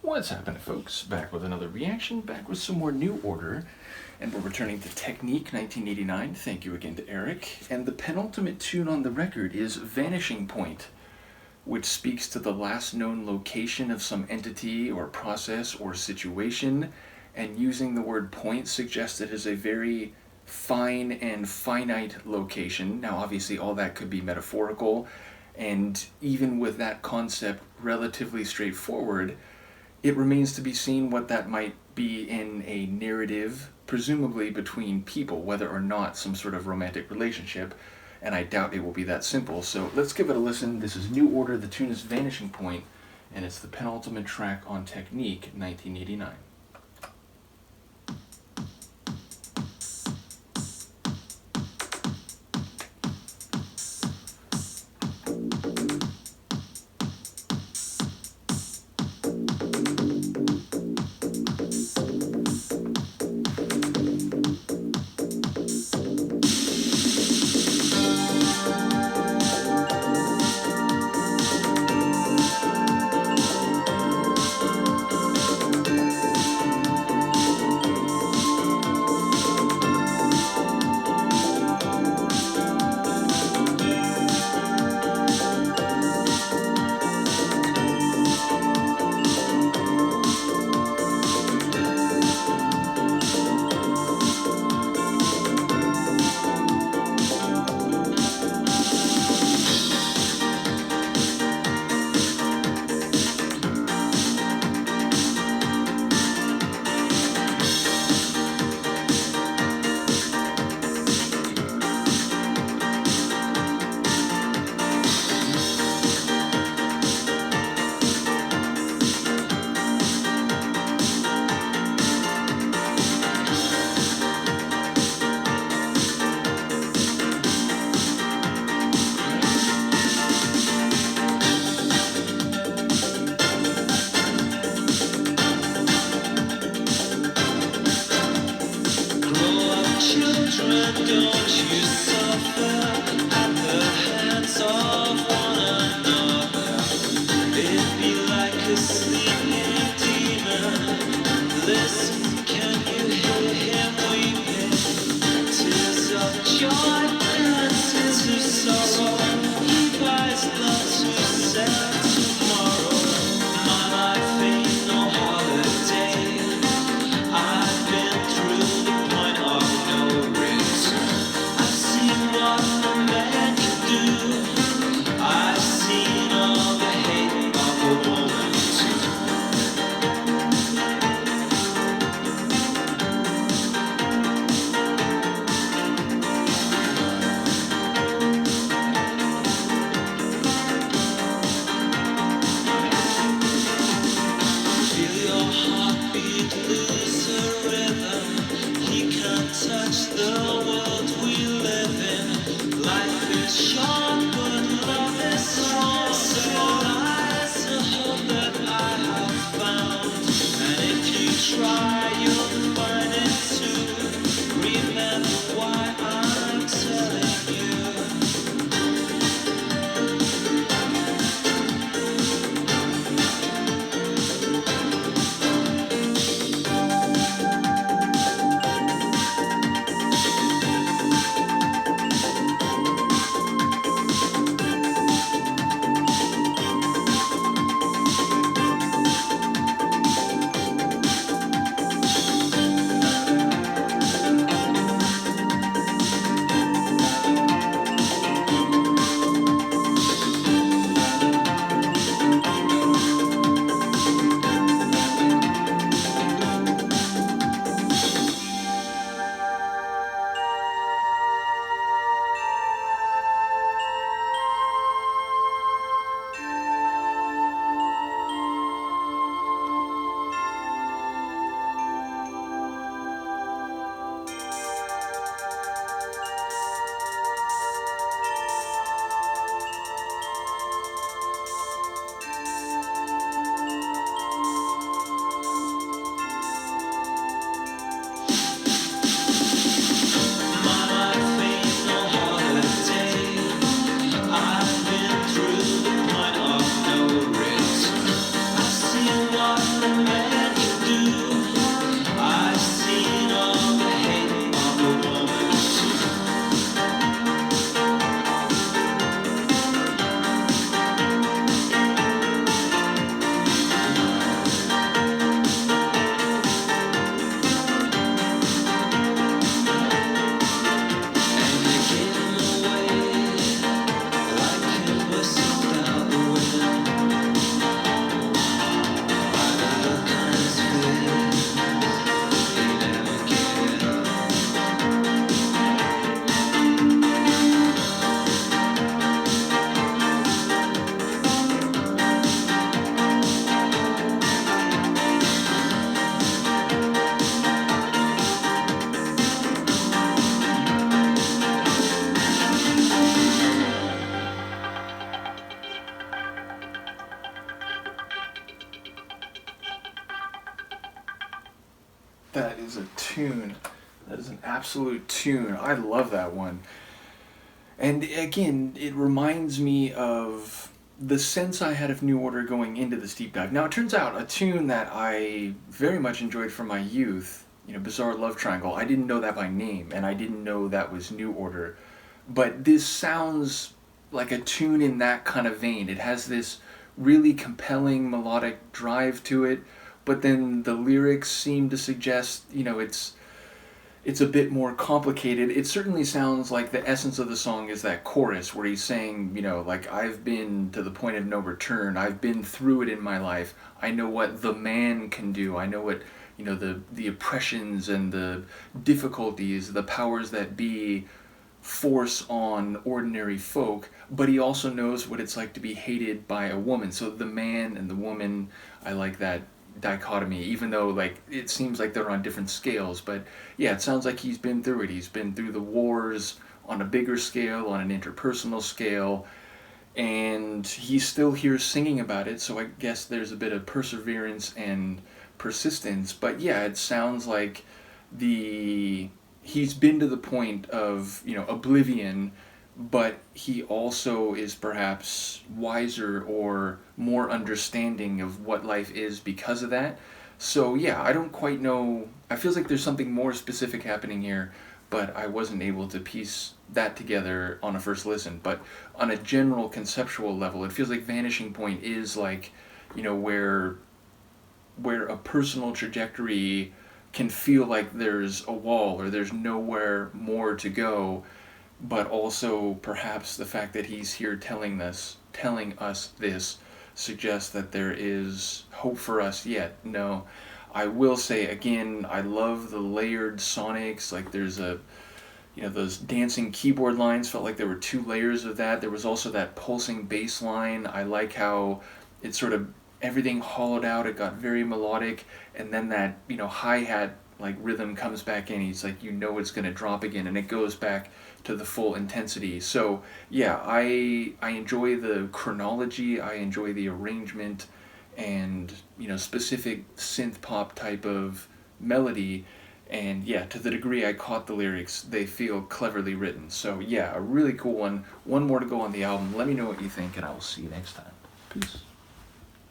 What's happening, folks? Back with another reaction, back with some more New Order, and we're returning to Technique 1989. Thank you again to Eric. And the penultimate tune on the record is Vanishing Point, which speaks to the last known location of some entity or process or situation, and using the word point suggests it is a very fine and finite location. Now, obviously, all that could be metaphorical, and even with that concept relatively straightforward, it remains to be seen what that might be in a narrative, presumably between people, whether or not some sort of romantic relationship, and I doubt it will be that simple. So let's give it a listen. This is New Order, the tune is Vanishing Point, and it's the penultimate track on Technique 1989. Don't you suffer at the hands of one another? It be like a sleeping demon. Listen, can you hear him weeping? Tears of joy dances to sorrow. He buys love to sell tomorrow. My life ain't no holiday. I've been through the point of no return. I've seen what a man can do. I've seen all the hate of a woman too. Feel your heartbeat lose a rhythm. He can't touch the world we live in. Life is short, but love is strong. So lies a hope that I have found. And if you try, you'll find it too. Remember why I'm telling you. That is a tune. That is an absolute tune. I love that one. And again, it reminds me of the sense I had of New Order going into this deep dive. Now, it turns out a tune that I very much enjoyed from my youth, Bizarre Love Triangle, I didn't know that by name, and I didn't know that was New Order. But this sounds like a tune in that kind of vein. It has this really compelling melodic drive to it, but then the lyrics seem to suggest, it's a bit more complicated. It certainly sounds like the essence of the song is that chorus where he's saying, like, I've been to the point of no return. I've been through it in my life. I know what the man can do. I know what, the oppressions and the difficulties, the powers that be force on ordinary folk, but he also knows what it's like to be hated by a woman. So the man and the woman, I like that dichotomy, even though like it seems like they're on different scales. But yeah, it sounds like he's been through it. He's been through the wars on a bigger scale, on an interpersonal scale, and he's still here singing about it. So I guess there's a bit of perseverance and persistence. But yeah, it sounds like he's been to the point of oblivion, but he also is perhaps wiser or more understanding of what life is because of that. So yeah, I don't quite know. I feels like there's something more specific happening here, but I wasn't able to piece that together on a first listen. But on a general conceptual level, it feels like Vanishing Point is like, where a personal trajectory can feel like there's a wall or there's nowhere more to go, but also perhaps the fact that he's here telling us this suggests that there is hope for us yet. No, I will say again, I love the layered sonics. Like there's those dancing keyboard lines felt like there were two layers of that. There was also that pulsing bass line. I like how it sort of everything hollowed out. It got very melodic, and then that hi-hat like rhythm comes back in. He's like, it's gonna drop again, and it goes back to the full intensity. So yeah, I enjoy the chronology. I enjoy the arrangement, and specific synth pop type of melody. And yeah, to the degree I caught the lyrics, they feel cleverly written. So yeah, a really cool one. One more to go on the album. Let me know what you think, and I will see you next time. Peace.